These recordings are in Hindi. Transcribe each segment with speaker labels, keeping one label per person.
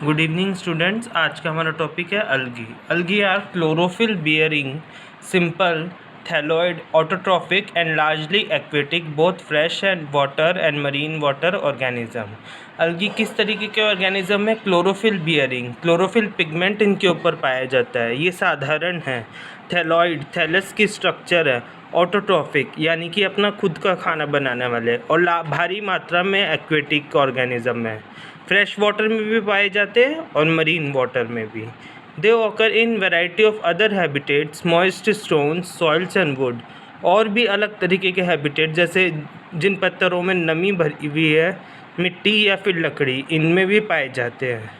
Speaker 1: Good evening students. आज का हमारा टॉपिक है algae. Algae are chlorophyll bearing simple thalloid autotrophic and largely aquatic both fresh and water and marine water organism. Algae किस तरीके के ऑर्गेनिज्म है? क्लोरोफिल बियरिंग, क्लोरोफिल पिगमेंट इनके ऊपर पाया जाता है। ये साधारण है। थैलोइड, थैलस की स्ट्रक्चर है। ऑटोट्रॉफिक यानी कि अपना खुद का खाना बनाने वाले, और भारी मात्रा में एक्वेटिक ऑर्गेनिज्म है। फ्रेश वाटर में भी पाए जाते हैं और मरीन वाटर में भी। They occur in variety of other habitats, moist stones, soils and wood. और भी अलग तरीके के हैबिटेट, जैसे जिन पत्थरों में नमी भरी हुई है, मिट्टी या फिर लकड़ी, इनमें भी पाए जाते हैं।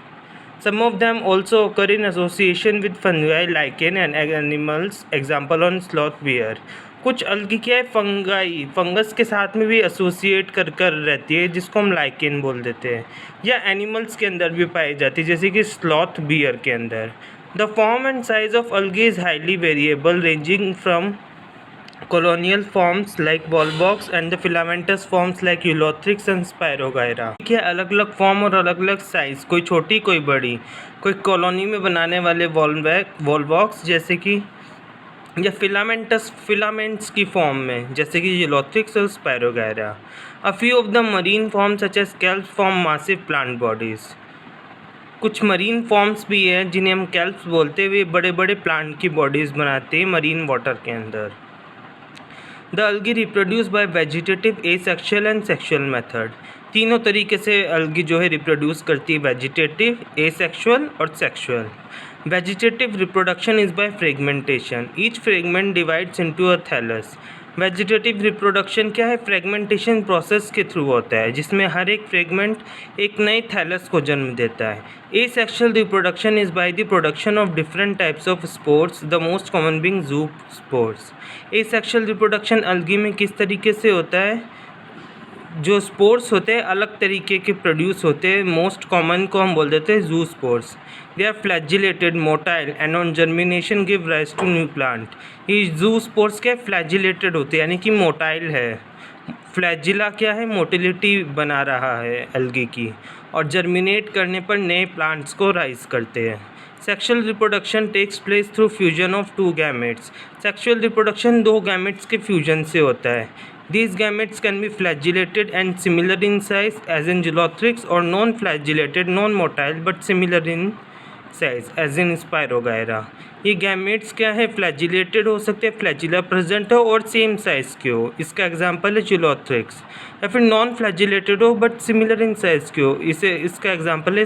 Speaker 1: Some of them also occur in association with fungi, lichen and animals, example on sloth bear। कुछ अलगी क्या है, फंगाई, फंगस के साथ में भी एसोसिएट कर रहती है, जिसको हम लाइकेन बोल देते हैं, या एनिमल्स के अंदर भी पाई जाती है, जैसे कि स्लॉथ बियर के अंदर। The form and size of algae is highly variable, ranging from colonial forms like volvox and the filamentous forms like eulothrix and spirogyra। देखिए अलग अलग फॉर्म और अलग अलग साइज़, कोई छोटी कोई बड़ी, कोई कॉलोनी में बनाने वाले वॉल्वॉक्स जैसे कि, या फिलामेंट्स की फॉर्म में जैसे कि यूलोथ्रिक्स और spirogyra. A few of the marine form such as kelps form massive plant bodies. कुछ मरीन फॉर्म्स भी हैं जिन्हें हम कैल्प्स बोलते हुए बड़े बड़े प्लांट की बॉडीज़ बनाते हैं मरीन वाटर के अंदर। The algae reproduce by vegetative, asexual and sexual method. तीनों तरीके से अलगी जो है रिप्रोड्यूस करती है, वेजिटेटिव, एसेक्सुअल और sexual. Vegetative reproduction is by fragmentation, each fragment divides into a thallus. Vegetative reproduction क्या है? फ्रेगमेंटेशन प्रोसेस के थ्रू होता है, जिसमें हर एक फ्रेगमेंट एक नए थैलस को जन्म देता है। Asexual reproduction is by the production of different types of spores, the most common being जू स्पोर्स। एसेक्सुअल रिप्रोडक्शन अलगी में किस तरीके से होता है? जो स्पोर्स होते हैं अलग तरीके के प्रोड्यूस होते हैं, मोस्ट कॉमन को हम बोल देते हैं zoospores. They are flagellated, motile and on germination give rise to new plant. ये जू स्पोर्स क्या फ्लैजिलेटेड होते हैं, यानी कि मोटाइल है। फ्लैजिला क्या है? मोटिलिटी बना रहा है अलगी की, और जर्मिनेट करने पर नए प्लांट्स को राइज करते हैं। Sexual reproduction takes place through fusion of two gametes. Sexual reproduction दो गैमेट्स के फ्यूजन से होता है। These gametes can be flagellated and similar in size as in Gelotrix, or non-flagellated, non-motile but similar in size as in Spirogyra। ये गैमेट्स क्या है? फ्लैजिलेटेड हो सकते हैं, फ्लैजिला प्रेजेंट हो और सेम साइज़ के हो, इसका एग्जांपल है जिलोथ्रिक्स। या फिर नॉन फ्लैजिलेटेड हो बट सिमिलर इन साइज़ के हो, इसका एग्जांपल है